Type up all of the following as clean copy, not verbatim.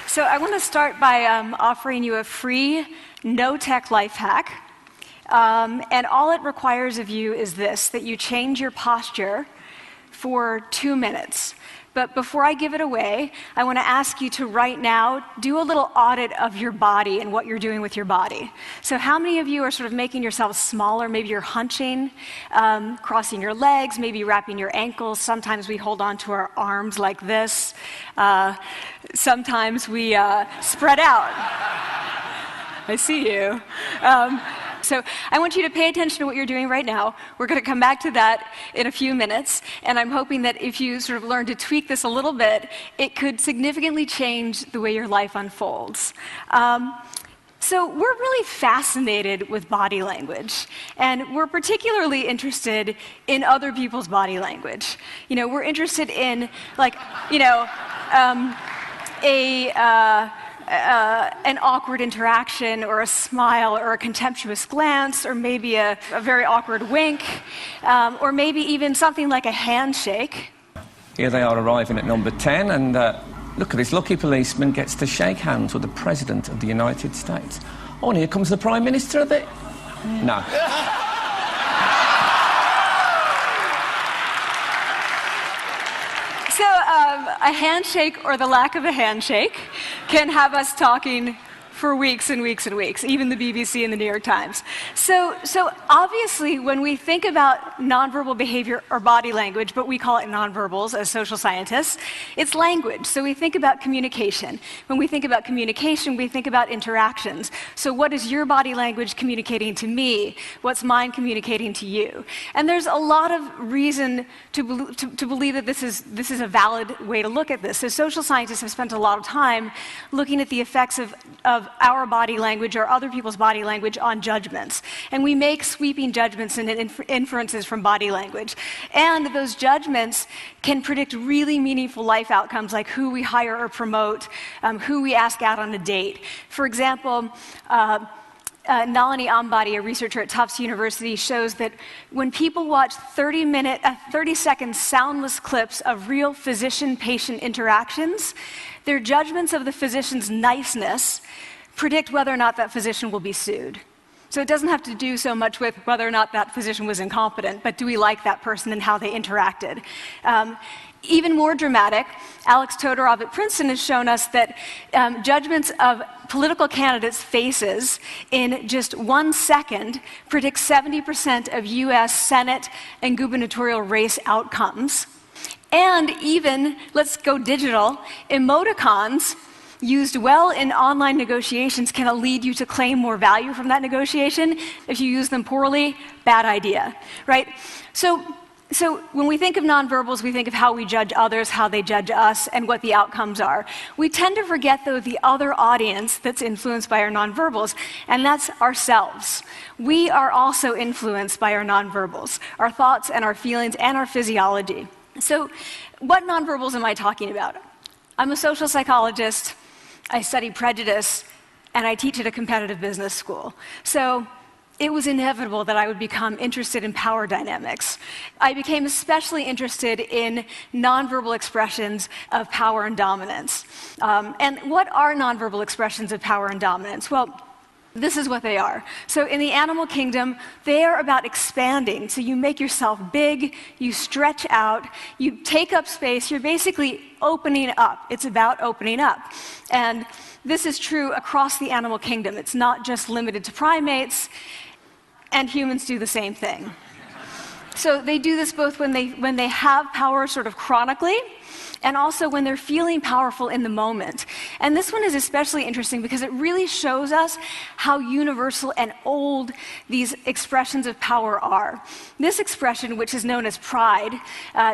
So I want to start by offering you a free, no-tech life hack. And all it requires of you is this, that you change your posture for 2 minutes. But before I give it away, I want to ask you to right now do a little audit of your body and what you're doing with your body. So how many of you are sort of making yourselves smaller? Maybe you're hunching, crossing your legs, maybe wrapping your ankles. Sometimes we hold on to our arms like this. Sometimes we spread out. I see you. So I want you to pay attention to what you're doing right now. We're going to come back to that in a few minutes, and I'm hoping that if you sort of learn to tweak this a little bit, it could significantly change the way your life unfolds. So we're really fascinated with body language, and we're particularly interested in other people's body language. You know, we're interested in, like, you know, an awkward interaction, or a smile, or a contemptuous glance, or maybe a very awkward wink, or maybe even something like a handshake. Here they are arriving at number 10, and look at this lucky policeman gets to shake hands with the President of the United States. Oh, and here comes the Prime Minister of it. No. So a handshake, or the lack of a handshake, can have us talking for weeks and weeks and weeks, even the BBC and the New York Times. So obviously, when we think about nonverbal behavior or body language, but we call it nonverbals as social scientists, it's language. So we think about communication. When we think about communication, we think about interactions. So what is your body language communicating to me? What's mine communicating to you? And there's a lot of reason to believe that this is a valid way to look at this. So social scientists have spent a lot of time looking at the effects of our body language or other people's body language on judgments. And we make sweeping judgments and inferences from body language. And those judgments can predict really meaningful life outcomes, like who we hire or promote, who we ask out on a date. For example, Nalini Ambady, a researcher at Tufts University, shows that when people watch 30-second soundless clips of real physician-patient interactions, their judgments of the physician's niceness predict whether or not that physician will be sued. So it doesn't have to do so much with whether or not that physician was incompetent, but do we like that person and how they interacted? Even more dramatic, Alex Todorov at Princeton has shown us that judgments of political candidates' faces in just 1 second predict 70% of US Senate and gubernatorial race outcomes. And even, let's go digital, emoticons used well in online negotiations can lead you to claim more value from that negotiation. If you use them poorly, bad idea, right? So when we think of nonverbals, we think of how we judge others, how they judge us, and what the outcomes are. We tend to forget, though, the other audience that's influenced by our nonverbals, and that's ourselves. We are also influenced by our nonverbals, our thoughts and our feelings and our physiology. So what nonverbals am I talking about? I'm a social psychologist, I study prejudice, and I teach at a competitive business school. So it was inevitable that I would become interested in power dynamics. I became especially interested in nonverbal expressions of power and dominance. And what are nonverbal expressions of power and dominance? Well, this is what they are. So in the animal kingdom, they are about expanding. So you make yourself big, you stretch out, you take up space, you're basically opening up. It's about opening up. And this is true across the animal kingdom. It's not just limited to primates, and humans do the same thing. So they do this both when they have power sort of chronically, and also when they're feeling powerful in the moment. And this one is especially interesting because it really shows us how universal and old these expressions of power are. This expression, which is known as pride,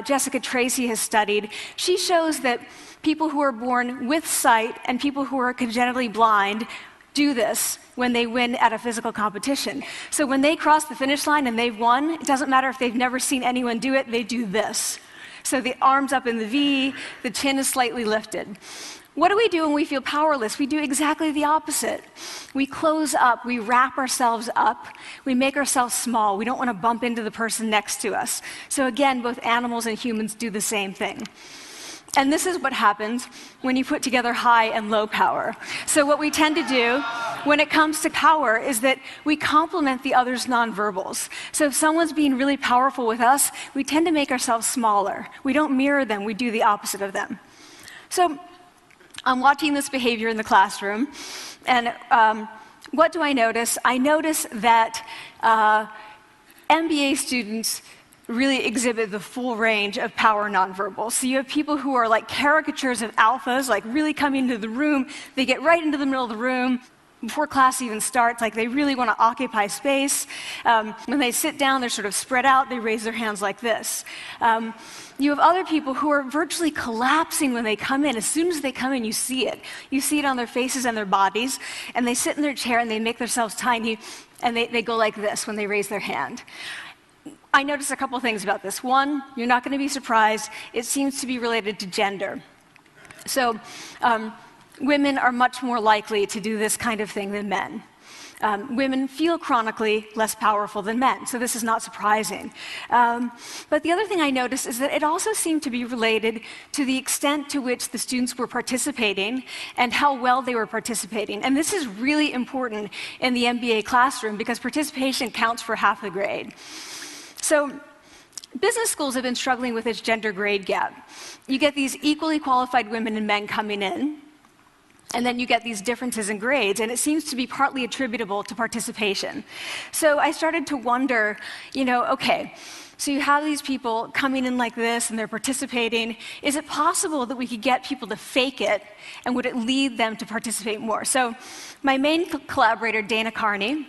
Jessica Tracy has studied, she shows that people who are born with sight and people who are congenitally blind do this when they win at a physical competition. So when they cross the finish line and they've won, it doesn't matter if they've never seen anyone do it, they do this. So the arms up in the V, the chin is slightly lifted. What do we do when we feel powerless? We do exactly the opposite. We close up, we wrap ourselves up, we make ourselves small. We don't want to bump into the person next to us. So again, both animals and humans do the same thing. And this is what happens when you put together high and low power. So what we tend to do when it comes to power is that we complement the other's nonverbals. So if someone's being really powerful with us, we tend to make ourselves smaller. We don't mirror them, we do the opposite of them. So I'm watching this behavior in the classroom, and what do I notice? I notice that MBA students really exhibit the full range of power nonverbals. So you have people who are like caricatures of alphas, like really coming into the room. They get right into the middle of the room before class even starts, like they really want to occupy space. When they sit down, they're sort of spread out. They raise their hands like this. You have other people who are virtually collapsing when they come in. As soon as they come in, you see it. You see it on their faces and their bodies, and they sit in their chair and they make themselves tiny, and they go like this when they raise their hand. I noticed a couple things about this. One, you're not going to be surprised. It seems to be related to gender. So women are much more likely to do this kind of thing than men. Women feel chronically less powerful than men, so this is not surprising. But the other thing I noticed is that it also seemed to be related to the extent to which the students were participating and how well they were participating. And this is really important in the MBA classroom because participation counts for half the grade. So business schools have been struggling with this gender grade gap. You get these equally qualified women and men coming in, and then you get these differences in grades, and it seems to be partly attributable to participation. So I started to wonder, okay, so you have these people coming in like this, and they're participating. Is it possible that we could get people to fake it, and would it lead them to participate more? So my main collaborator, Dana Carney,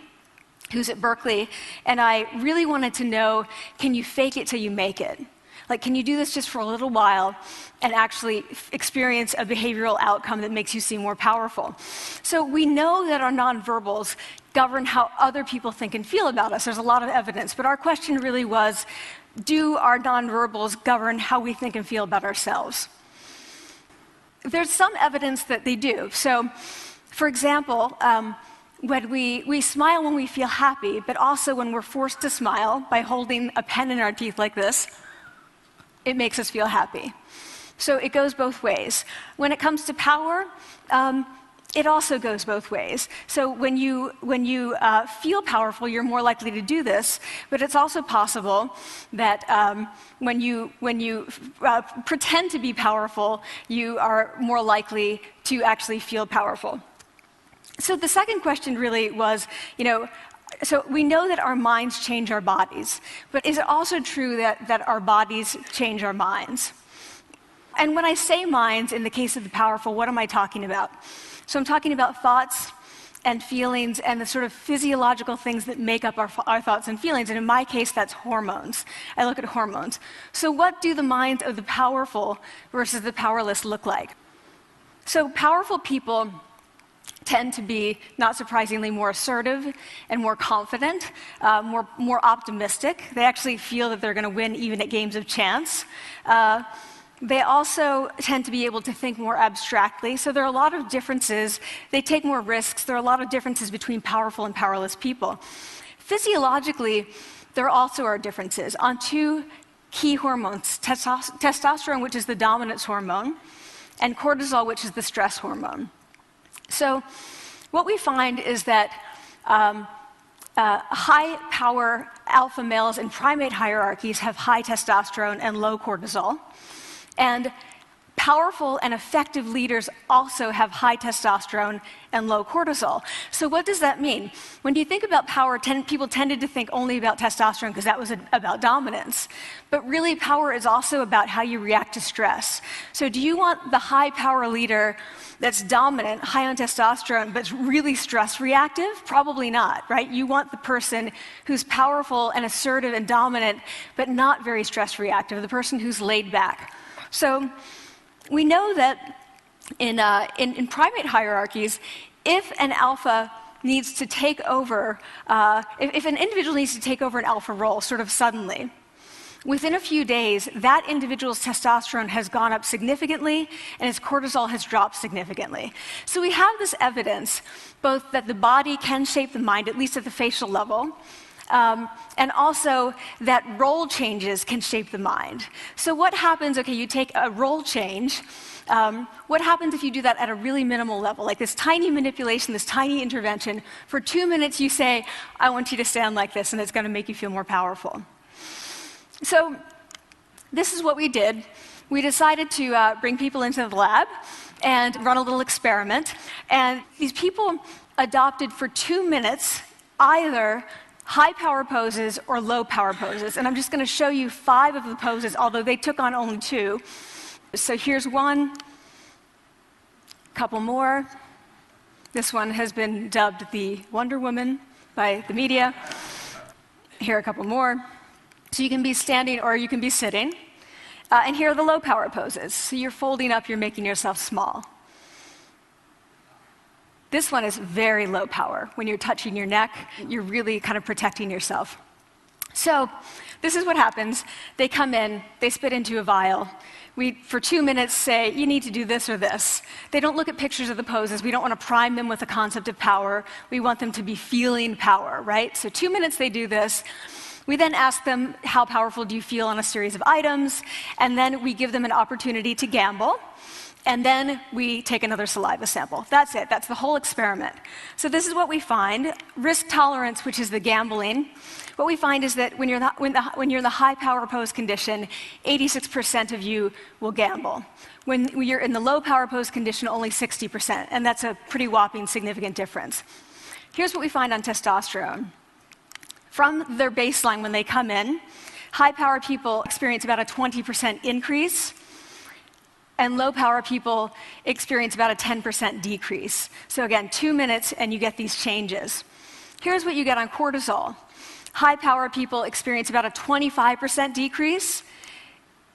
who's at Berkeley, and I really wanted to know, can you fake it till you make it? Like, can you do this just for a little while and actually experience a behavioral outcome that makes you seem more powerful? So we know that our nonverbals govern how other people think and feel about us. There's a lot of evidence, but our question really was, do our nonverbals govern how we think and feel about ourselves? There's some evidence that they do. So, for example, when we smile when we feel happy, but also when we're forced to smile by holding a pen in our teeth like this, it makes us feel happy. So it goes both ways. When it comes to power, it also goes both ways. So when you feel powerful, you're more likely to do this, but it's also possible that when you pretend to be powerful, you are more likely to actually feel powerful. So the second question really was, so we know that our minds change our bodies, but is it also true that our bodies change our minds? And when I say minds, in the case of the powerful, what am I talking about? So I'm talking about thoughts and feelings and the sort of physiological things that make up our thoughts and feelings. And in my case, that's hormones. I look at hormones. So what do the minds of the powerful versus the powerless look like? So powerful people tend to be, not surprisingly, more assertive and more confident, more optimistic. They actually feel that they're going to win even at games of chance. They also tend to be able to think more abstractly. So there are a lot of differences. They take more risks. There are a lot of differences between powerful and powerless people. Physiologically, there also are differences on two key hormones, testosterone, which is the dominance hormone, and cortisol, which is the stress hormone. So what we find is that high-power alpha males in primate hierarchies have high testosterone and low cortisol. And powerful and effective leaders also have high testosterone and low cortisol. So what does that mean? When you think about power, people tended to think only about testosterone because that was about dominance. But really, power is also about how you react to stress. So do you want the high-power leader that's dominant, high on testosterone, but really stress reactive? Probably not, right? You want the person who's powerful and assertive and dominant, but not very stress reactive, the person who's laid back. So we know that in primate hierarchies, if an alpha needs to take over, if an individual needs to take over an alpha role sort of suddenly, within a few days, that individual's testosterone has gone up significantly and his cortisol has dropped significantly. So we have this evidence, both that the body can shape the mind, at least at the facial level, and also that role changes can shape the mind. So what happens, okay, you take a role change, what happens if you do that at a really minimal level, like this tiny manipulation, this tiny intervention? For 2 minutes you say, I want you to stand like this, and it's going to make you feel more powerful. So this is what we did. We decided to bring people into the lab and run a little experiment. And these people adopted for 2 minutes either high power poses or low power poses. And I'm just going to show you 5 of the poses, although they took on only 2. So here's one, a couple more. This one has been dubbed the Wonder Woman by the media. Here are a couple more. So you can be standing or you can be sitting. And here are the low power poses. So you're folding up, you're making yourself small. This one is very low power. When you're touching your neck, you're really kind of protecting yourself. So this is what happens. They come in, they spit into a vial. We, for 2 minutes, say, you need to do this or this. They don't look at pictures of the poses. We don't want to prime them with the concept of power. We want them to be feeling power, right? So 2 minutes they do this. We then ask them, how powerful do you feel on a series of items? And then we give them an opportunity to gamble. And then we take another saliva sample. That's it. That's the whole experiment. So this is what we find. Risk tolerance, which is the gambling. What we find is that when you're in the high power pose condition, 86% of you will gamble. When you're in the low power pose condition, only 60%. And that's a pretty whopping significant difference. Here's what we find on testosterone. From their baseline when they come in, high power people experience about a 20% increase, and low power people experience about a 10% decrease. So again, 2 minutes and you get these changes. Here's what you get on cortisol. High power people experience about a 25% decrease,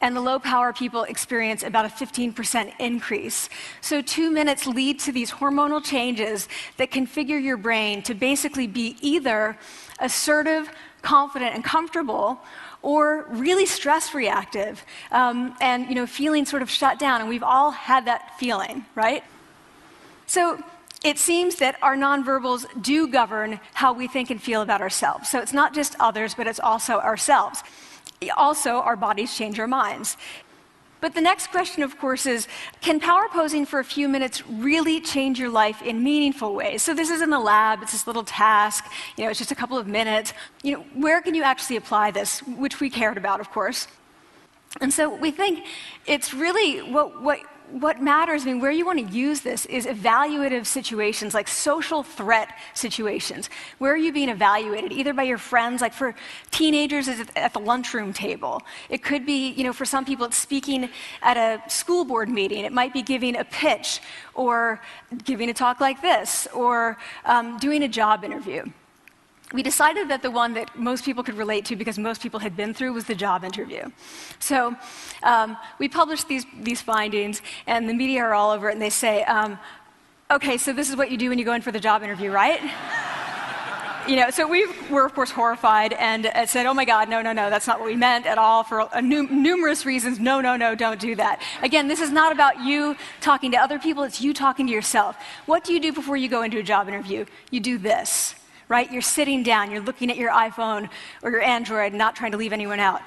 and the low power people experience about a 15% increase. So 2 minutes lead to these hormonal changes that configure your brain to basically be either assertive, confident, and comfortable, or really stress reactive, and feeling sort of shut down. And we've all had that feeling, right? So it seems that our nonverbals do govern how we think and feel about ourselves. So it's not just others, but it's also ourselves. Also, our bodies change our minds. But the next question, of course, is, can power posing for a few minutes really change your life in meaningful ways? So this is in the lab, it's this little task, it's just a couple of minutes. Where can you actually apply this, which we cared about, of course. And so we think it's really what matters, where you want to use this is evaluative situations, like social threat situations. Where are you being evaluated? Either by your friends, like for teenagers, it's at the lunchroom table. It could be, for some people, it's speaking at a school board meeting. It might be giving a pitch, or giving a talk like this, or doing a job interview. We decided that the one that most people could relate to, because most people had been through, was the job interview. So we published these findings, and the media are all over it, and they say, okay, so this is what you do when you go in for the job interview, right? So we were, of course, horrified and said, oh my God, no, that's not what we meant at all, for numerous reasons. No, don't do that. Again, this is not about you talking to other people, it's you talking to yourself. What do you do before you go into a job interview? You do this. Right? You're sitting down, you're looking at your iPhone or your Android, not trying to leave anyone out.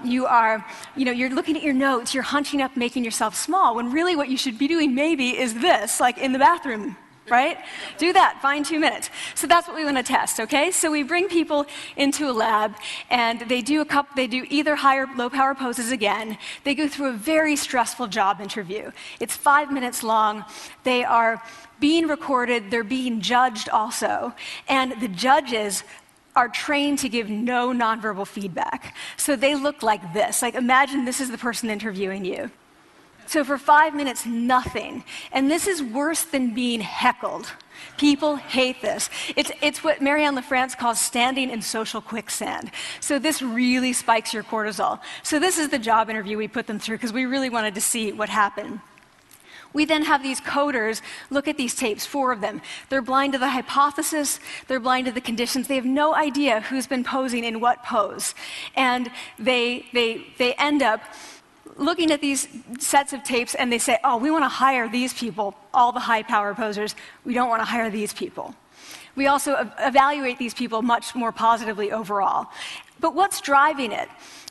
You're looking at your notes, you're hunching up, making yourself small, when really what you should be doing maybe is this, like in the bathroom, right? Do that, find 2 minutes. So that's what we want to test, okay? So we bring people into a lab, and they do either high or low power poses again. They go through a very stressful job interview. It's 5 minutes long. They are being recorded, they're being judged also, and the judges are trained to give no nonverbal feedback. So they look like this. Like, imagine this is the person interviewing you. So for 5 minutes, nothing. And this is worse than being heckled. People hate this. It's what Marianne LaFrance calls standing in social quicksand. So this really spikes your cortisol. So this is the job interview we put them through, because we really wanted to see what happened. We then have these coders look at these tapes, 4 of them. They're blind to the hypothesis, they're blind to the conditions. They have no idea who's been posing in what pose. And they end up looking at these sets of tapes and they say, oh, we want to hire these people, all the high power posers. We don't want to hire these people. We also evaluate these people much more positively overall. But what's driving it?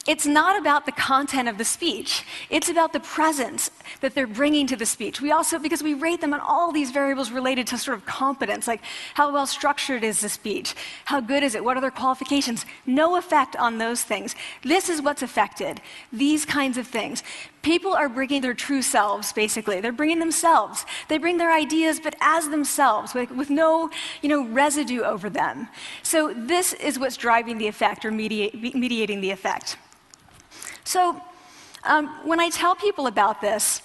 It's not about the content of the speech. It's about the presence that they're bringing to the speech. We also, because we rate them on all these variables related to sort of competence, like how well structured is the speech? How good is it? What are their qualifications? No effect on those things. This is what's affected, these kinds of things. People are bringing their true selves, basically. They're bringing themselves. They bring their ideas, but as themselves, with no residue over them. So this is what's driving the effect or mediating the effect. So when I tell people about this,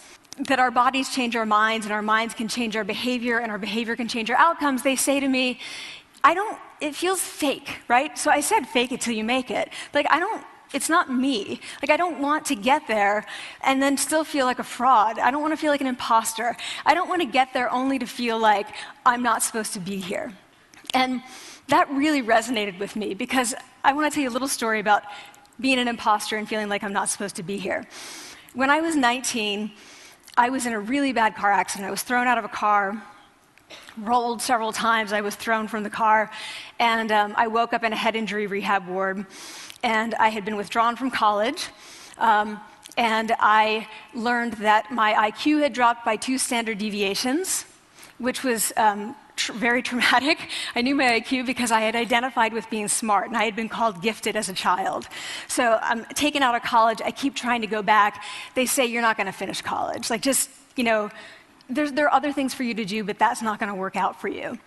that our bodies change our minds and our minds can change our behavior and our behavior can change our outcomes, they say to me, it feels fake, right? So I said fake it till you make it. Like, it's not me. Like, I don't want to get there and then still feel like a fraud. I don't want to feel like an imposter. I don't want to get there only to feel like I'm not supposed to be here. And that really resonated with me because I want to tell you a little story about being an imposter and feeling like I'm not supposed to be here. When I was 19, I was in a really bad car accident. I was thrown out of a car, rolled several times. I was thrown from the car, and I woke up in a head injury rehab ward, and I had been withdrawn from college, and I learned that my IQ had dropped by 2 standard deviations, which was very traumatic. I knew my IQ because I had identified with being smart, and I had been called gifted as a child. So I'm taken out of college. I keep trying to go back. They say, you're not going to finish college. Like, just, there are other things for you to do, but that's not going to work out for you.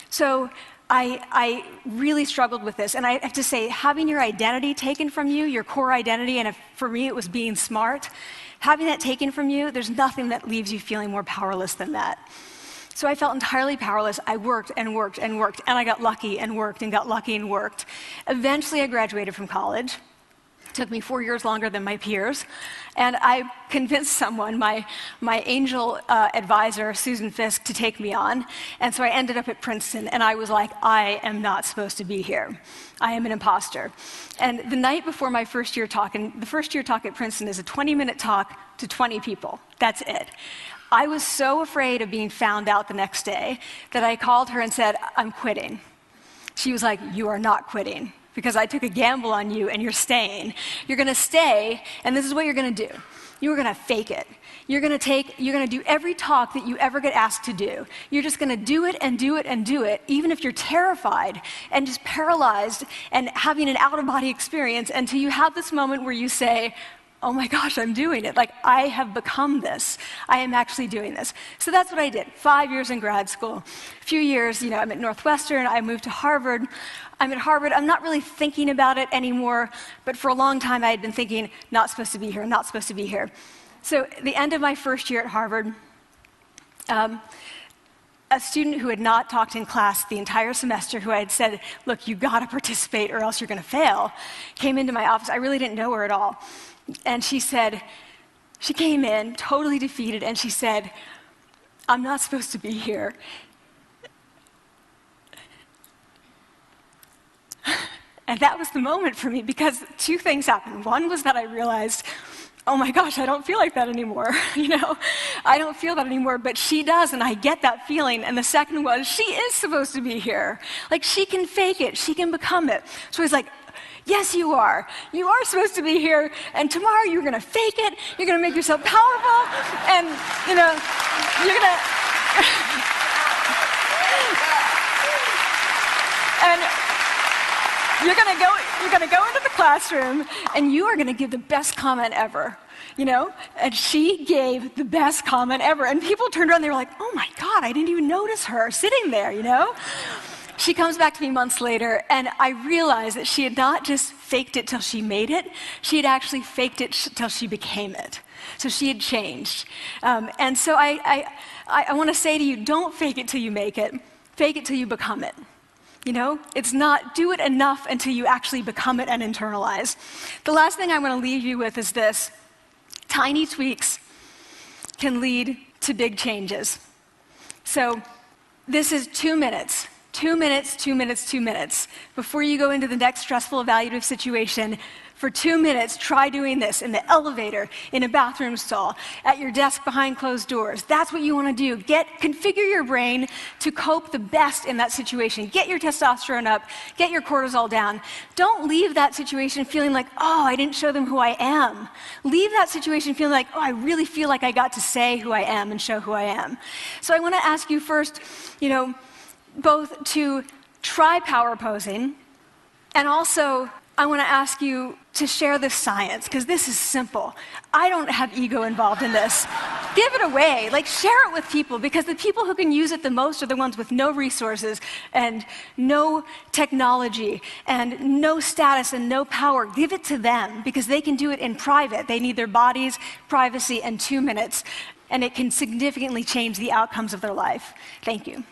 So I really struggled with this. And I have to say, having your identity taken from you, your core identity, and for me it was being smart, having that taken from you, there's nothing that leaves you feeling more powerless than that. So I felt entirely powerless. I worked and worked and worked, and I got lucky and worked and got lucky and worked. Eventually, I graduated from college. It took me 4 years longer than my peers. And I convinced someone, my angel advisor, Susan Fisk, to take me on. And so I ended up at Princeton, and I was like, I am not supposed to be here. I am an imposter. And the night before my first year talk, and the first year talk at Princeton is a 20-minute talk to 20 people. That's it. I was so afraid of being found out the next day that I called her and said, I'm quitting. She was like, you are not quitting because I took a gamble on you and you're staying. You're going to stay, and this is what you're going to do. You're going to fake it. You're going to do every talk that you ever get asked to do. You're just going to do it and do it and do it, even if you're terrified and just paralyzed and having an out-of-body experience until you have this moment where you say, oh my gosh, I'm doing it. Like, I have become this. I am actually doing this. So that's what I did. 5 years in grad school. A few years, I'm at Northwestern. I moved to Harvard. I'm at Harvard. I'm not really thinking about it anymore, but for a long time I had been thinking, not supposed to be here, not supposed to be here. So at the end of my first year at Harvard, a student who had not talked in class the entire semester, who I had said, look, you got to participate or else you're going to fail, came into my office. I really didn't know her at all. And she came in totally defeated, and she said, I'm not supposed to be here. And that was the moment for me, because 2 things happened. One was that I realized, oh my gosh, I don't feel like that anymore. I don't feel that anymore, but she does, and I get that feeling. And the second was, she is supposed to be here. Like, she can fake it, she can become it. So I was like, yes, you are. You are supposed to be here, and tomorrow you're going to fake it, you're going to make yourself powerful, and, you're going to... and you're going to go into the classroom, and you are going to give the best comment ever, And she gave the best comment ever, and people turned around, and they were like, oh my God, I didn't even notice her sitting there, She comes back to me months later, and I realized that she had not just faked it till she made it, she had actually faked it till she became it. So she had changed. And so I want to say to you, don't fake it till you make it. Fake it till you become it. It's not do it enough until you actually become it and internalize. The last thing I want to leave you with is this. Tiny tweaks can lead to big changes. So this is 2 minutes. 2 minutes, 2 minutes, 2 minutes. Before you go into the next stressful, evaluative situation, for 2 minutes, try doing this in the elevator, in a bathroom stall, at your desk behind closed doors. That's what you want to do. Configure your brain to cope the best in that situation. Get your testosterone up, get your cortisol down. Don't leave that situation feeling like, oh, I didn't show them who I am. Leave that situation feeling like, oh, I really feel like I got to say who I am and show who I am. So I want to ask you first, both to try power posing, and also I want to ask you to share the science, because this is simple. I don't have ego involved in this. Give it away, share it with people, because the people who can use it the most are the ones with no resources and no technology and no status and no power. Give it to them, because they can do it in private. They need their bodies, privacy, and 2 minutes, and it can significantly change the outcomes of their life. Thank you.